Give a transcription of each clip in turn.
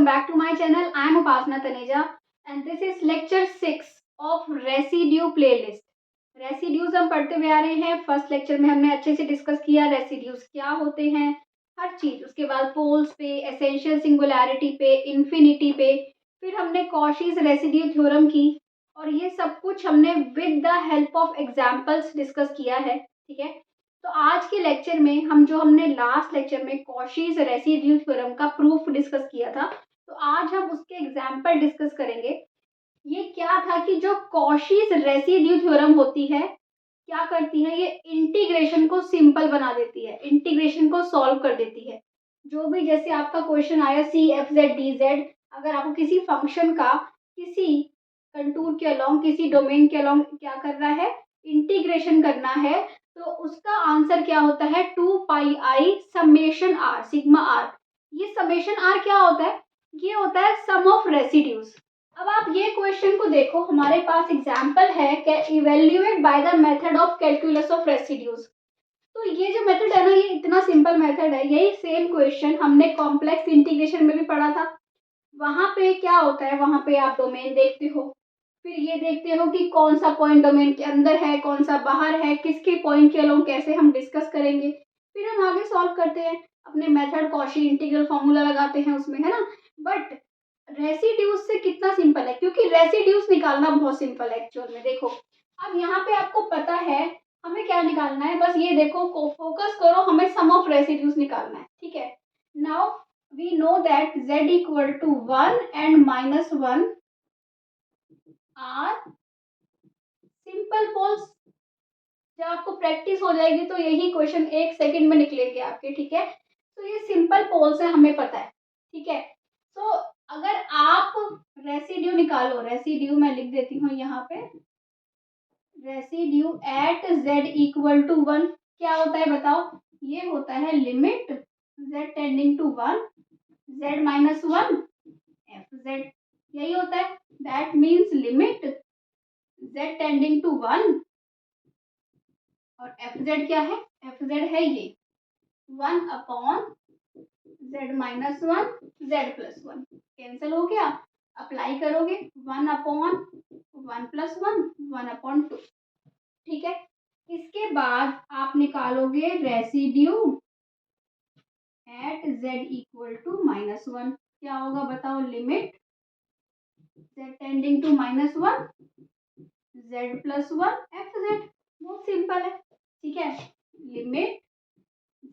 welcome back to my channel. I am Upasana Taneja and this is lecture 6 of residue playlist. Residues हम पढ़ते हुए आ रहे हैं। First lecture में हमने अच्छे से डिस्कस किया रेसिड्यूज क्या होते हैं, हर चीज। उसके बाद पोल्स पे, एसेंशियल सिंगुलैरिटी पे, इन्फिनिटी पे, फिर हमने कॉशीज रेसिड्यू थ्योरम की और ये सब कुछ हमने with the help of examples discuss किया है। ठीक है, तो आज के लेक्चर में हमने लास्ट लेक्चर में कॉशीज रेसिड्यू थ्योरम का प्रूफ डिस्कस किया था, तो आज हम उसके एग्जाम्पल डिस्कस करेंगे। ये क्या था कि जो कॉशीज रेसिड्यू थ्योरम होती है क्या करती है, ये इंटीग्रेशन को सिंपल बना देती है, इंटीग्रेशन को सॉल्व कर देती है। जो भी जैसे आपका क्वेश्चन आया C f z d z, अगर आपको किसी फंक्शन का किसी कंटूर के अलोंग, किसी डोमेन के अलोंग क्या करना है, इंटीग्रेशन करना है, तो उसका आंसर क्या होता है, 2πi summation R sigma R. ये समेशन आर क्या होता है, ये होता है सम ऑफ रेसिड्यूज। अब आप ये क्वेश्चन को देखो, हमारे पास एग्जांपल है कि evaluate by the method of calculus of residues. तो ये जो मेथड है ना, ये इतना सिंपल मेथड है। यही सेम क्वेश्चन हमने कॉम्प्लेक्स इंटीग्रेशन में भी पढ़ा था। वहां पे क्या होता है, वहां पे आप डोमेन देखते हो, फिर ये देखते हो कि कौन सा पॉइंट डोमेन के अंदर है, कौन सा बाहर है, किसके पॉइंट के अलोंग कैसे हम डिस्कस करेंगे, फिर हम आगे सॉल्व करते हैं अपने मेथड कॉशी इंटीग्रल फॉर्मूला लगाते हैं उसमें, है ना। बट रेसिड्यूज से कितना सिंपल है, क्योंकि रेसिड्यूज निकालना बहुत सिंपल है एक्चुअल में। देखो अब यहाँ पे आपको पता है हमें क्या निकालना है, बस ये देखो, फोकस करो, हमें सम ऑफ रेसिड्यूज निकालना है। ठीक है, now we know that z equal to 1 and -1 are simple poles. जब आपको प्रैक्टिस हो जाएगी तो यही क्वेश्चन 1 सेकंड में निकलेंगे आपके। ठीक है, तो ये सिंपल पोल्स है, हमें पता है। ठीक है, तो अगर आप रेसिड्यू निकालो, रेसिड्यू मैं लिख देती हूँ यहाँ पे, residue at z equal to 1 क्या होता है बताओ, ये होता है limit z tending to 1 z minus 1 f z, यही होता है। That means limit z tending to 1 और एफ जेड क्या है, एफ जेड है ये 1 upon z minus 1 z plus 1, cancel हो गया। अप्लाई करोगे 1 अपॉन 1 प्लस 1 1 अपॉन 2। ठीक है, इसके बाद आप निकालोगे residue at z equal to -1, क्या होगा बताओ, limit z tending to -1 z plus 1 f z. बहुत सिंपल है। ठीक है, limit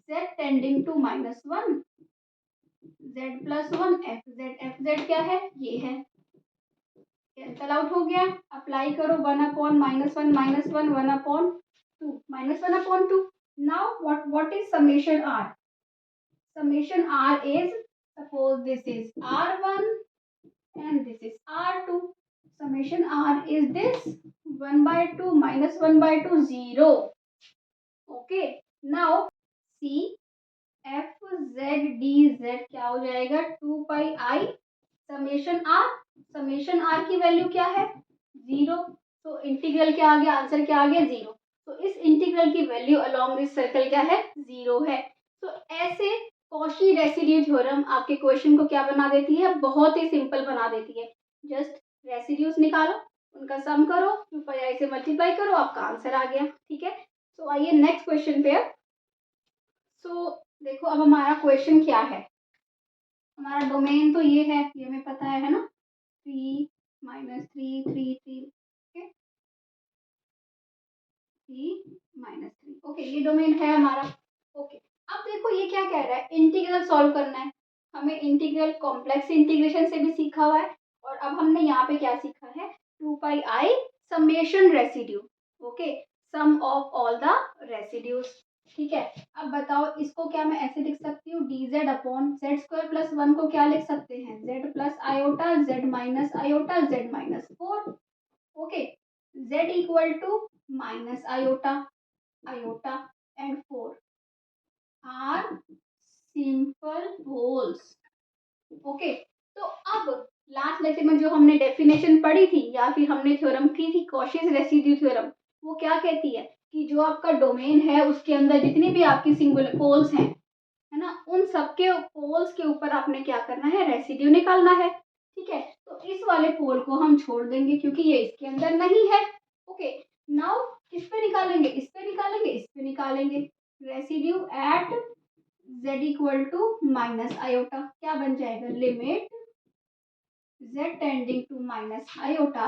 z tending to -1 z plus 1 f z क्या है, ये है, कैंसल आउट हो गया। अप्लाई करो 1 upon -1 -1 1 upon 2 -1 upon 2। Now what is summation R, summation r is, suppose this is r1 and this is r2, summation r is this 1/2 minus 1/2 0। okay, now c f z d z क्या हो जाएगा, 2πi summation r की value क्या है, 0। तो integral क्या आ गया, answer क्या आ गया, 0। तो इस इंटीग्रल की वैल्यू अलोंग दिस सर्कल क्या है, 0 है। तो ऐसे कॉशी रेसिड्यू थ्योरम आपके क्वेश्चन को क्या बना देती है, बहुत ही सिंपल बना देती है। जस्ट रेसिड्यूज निकालो, उनका सम करो, 2πi से मल्टीप्लाई करो, आपका आंसर आ गया। ठीक है, तो आइए नेक्स्ट क्वेश्चन पे। सो देखो अब हमारा क्वेश्चन क्या है, हमारा डोमेन तो ये है, ये हमें पता है ना, 3 -3 3 3 ओके, 3 -3 ओके, ये डोमेन है हमारा। ओके, अब देखो ये क्या कह रहा है, इंटीग्रल सॉल्व करना है हमें। इंटीग्रल कॉम्प्लेक्स इंटीग्रेशन से भी सीखा हुआ है और अब हमने यहाँ पे क्या सीखा है, 2πi summation residue. Okay, sum of all the residues. ठीक है, अब बताओ इसको क्या मैं ऐसे लिख सकती हूँ, dz upon z square plus 1 को क्या लिख सकते हैं, z plus iota z minus iota z minus 4। Okay, z equal to minus iota iota and 4 are simple poles. Okay, तो अब लास्ट लेक्चर में जो हमने डेफिनेशन पढ़ी थी या फिर हमने थ्योरम की थी कॉशीज रेसिड्यू थ्योरम, वो क्या कहती है कि जो आपका डोमेन है उसके अंदर जितनी भी आपकी सिंगुलर पोल्स हैं, है ना, उन सबके पोल्स के ऊपर आपने क्या करना है, रेसिड्यू निकालना है। ठीक है, तो इस वाले पोल को हम छोड़ देंगे क्योंकि ये इसके अंदर नहीं है। ओके, नाउ किस पे निकालेंगे, इस पे निकालेंगे, इस पे निकालेंगे। Residue at z equal to minus iota, क्या बन जाएगा, limit z tending to minus iota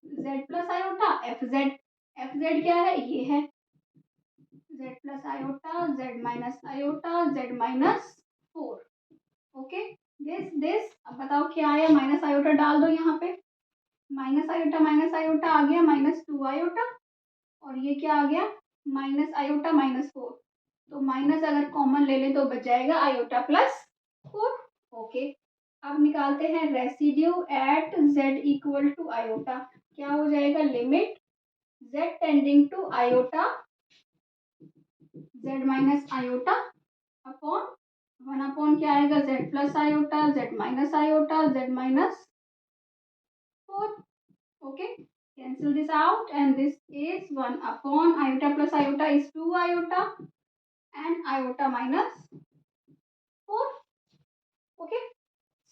z plus iota f z क्या है, ये है z plus iota z minus iota z minus 4। Okay, this अब बताओ क्या आया, माइनस आयोटा डाल दो यहाँ पे, माइनस आयोटा आ गया -2 आयोटा, और ये क्या आ गया, माइनस आयोटा -4। तो माइनस अगर कॉमन ले लें तो बच जाएगा आयोटा प्लस 4। ओके, अब निकालते हैं residue at z equal to iota, क्या हो जाएगा, limit z tending to iota z minus iota upon 1 upon क्या आएगा, z plus iota z minus iota z minus 4। Okay, cancel this out and this is 1 upon iota plus iota is 2 iota and iota minus 4. Okay,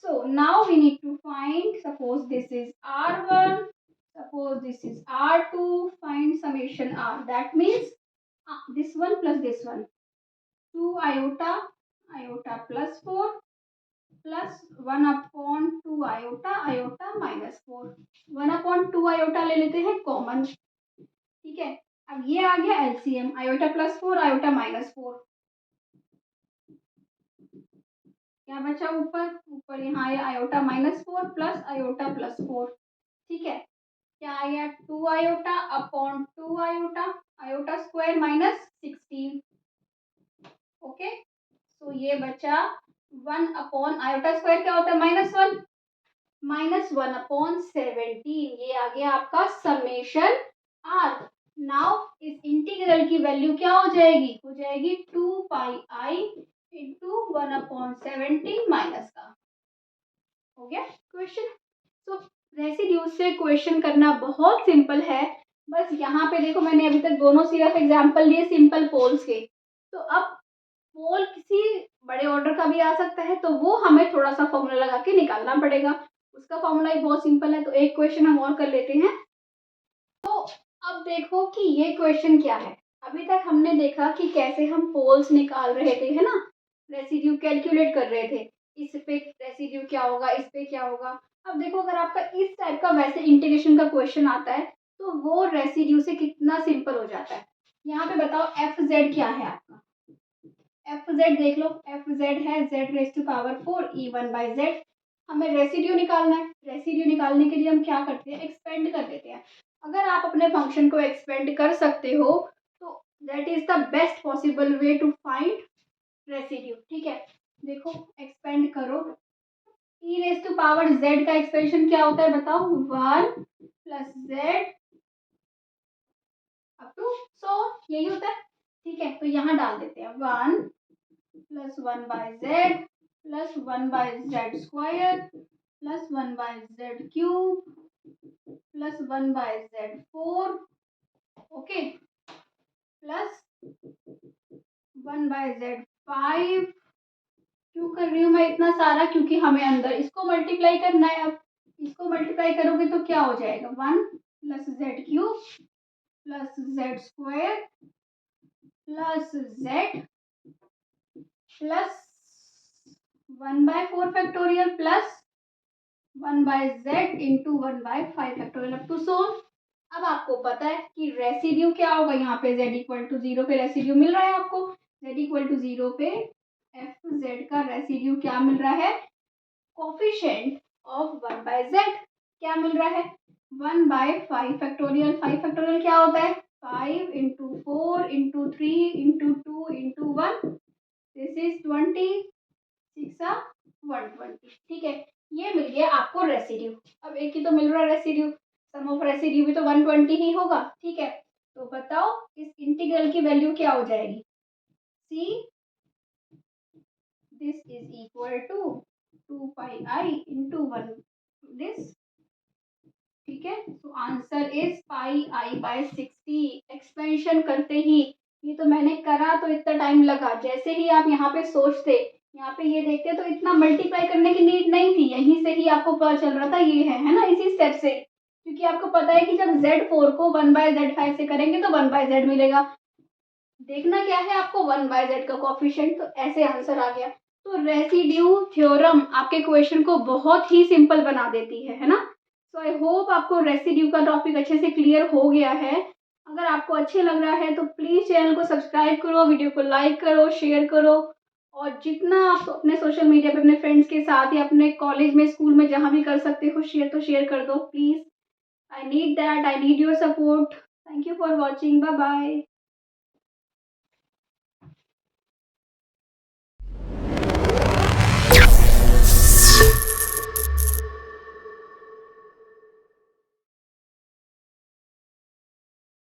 so now we need to find, suppose this is r1, suppose this is r2, find summation r, that means this one plus this one, 2 iota plus 4 plus 1 upon 2 iota minus 4, 1 upon 2 iota ले लेते हैं common. ठीक है, अब ये आ गया LCM, iota plus 4 iota minus 4, क्या बचा ऊपर, ऊपर यहाँ आया आयोटा -4 प्लस आयोटा प्लस 4। ठीक है, क्या आ गया, 2 iota upon 2 iota iota square -16। Okay, तो ये बचा 1 अपॉन आयोटा स्क्वायर क्या होता है, -1, -1 अपॉन 17, ये आ गया आपका समेशन आर। नाउ इस इंटीग्रल की वैल्यू क्या हो जाएगी, 2 pi i into 1 upon 17 minus का। हो गया क्वेश्चन। तो रेसिड्यू से क्वेश्चन करना बहुत सिंपल है। बस यहाँ पे देखो, मैंने अभी तक दोनों सिर्फ एग्जाम्पल दिए सिंपल पोल्स के। तो अब पोल किसी बड़े ऑर्डर का भी आ सकता है, तो वो हमें थोड़ा सा फॉर्मूला लगा के निकालना पड़ेगा। उसका फॉर्मूला ही बहुत सिंपल है। तो एक क्वेश्चन हम और कर लेते हैं। तो अब देखो कि ये क्वेश्चन क्या है। अभी तक हमने देखा कि कैसे हम पोल्स निकाल रहे थे, है ना, रेसिड्यू कैलकुलेट कर रहे थे, इस पे रेसिड्यू क्या होगा, इस पे क्या होगा। अब देखो, अगर आपका इस टाइप का वैसे इंटीग्रेशन का क्वेश्चन आता है तो वो रेसिड्यू से कितना सिंपल हो जाता है। यहाँ पे बताओ एफ जेड क्या है आपका, एफ जेड देख लो, एफ जेड है z raise to power 4 E1 by z. हमें रेसिड्यू निकालना है। रेसिड्यू निकालने के लिए हम क्या करते हैं, एक्सपेंड कर देते हैं। अगर आप अपने फंक्शन को एक्सपेंड कर सकते हो तो that is the best possible way to find residue. ठीक है, देखो एक्सपेंड करो, e raise to power z का एक्सपेंशन क्या होता है बताओ, 1 प्लस जेड अप टू 100, यही होता है। ठीक है, तो यहाँ डाल देते हैं 1 plus 1 by z plus 1 by z square plus 1 by z cube plus 1 by z 4। Okay, plus 1 by z 5। क्यों कर रही हूँ मैं इतना सारा, क्योंकि हमें अंदर इसको मल्टीप्लाई करना है। अब इसको मल्टीप्लाई करोगे तो क्या हो जाएगा, 1 plus z cube plus z square plus z plus 1 by 4 factorial plus 1 by z into 1 by 5 factorial up to 100। अब आपको पता है कि रेसिड्यू क्या होगा, यहाँ पे z इक्वल टू 0 पे रेसिड्यू मिल रहा है आपको, z इक्वल टू 0 पे एफ जेड का रेसिड्यू क्या मिल रहा है, कोफिशिएंट ऑफ 1 बाय जेड क्या मिल रहा है, 1 बाय 5 फैक्टोरियल। 5 फैक्टोरियल क्या होता है, 5 into 4 into 3 into 2 into 1, this is 20, 6 120। ठीक है, ये मिल गया आपको रेसिड्यू। अब एक ही तो मिल रहा है रेसिड्यू, सम ऑफ रेसिड्यू भी तो 120 ही होगा। ठीक है, तो बताओ इस इंटीग्रल की वैल्यू क्या हो जाएगी, see this is equal to 2 pi i into 1 this. ठीक है, तो answer is pi i by 60। Expansion करते ही ये तो मैंने करा तो इतना टाइम लगा। जैसे ही आप यहाँ पे सोचते, यहाँ पे ये देखते तो इतना मल्टीप्लाई करने की नीड नहीं थी, यहीं से ही आपको पता चल रहा था ये है ना, इसी स्टेप से। क्योंकि आपको पता है कि जब Z4 को 1/Z5 से करेंगे तो 1/Z मिलेगा। देखना क्या है आपको, 1/Z का कोएफिशिएंट, तो ऐसे आंसर आ गया। तो रेसिड्यू थ्योरम आपके क्वेश्चन को बहुत ही सिंपल बना देती है ना। सो आई होप आपको रेसिड्यू का टॉपिक अच्छे से क्लियर हो गया है। अगर आपको अच्छे लग रहा है तो प्लीज़ चैनल को सब्सक्राइब करो, वीडियो को लाइक करो, शेयर करो, और जितना आप अपने सोशल मीडिया पे अपने फ्रेंड्स के साथ या अपने कॉलेज में, स्कूल में, जहाँ भी कर सकते हो शेयर, तो शेयर कर दो please. I need that, I need your support. Thank you for watching, bye bye.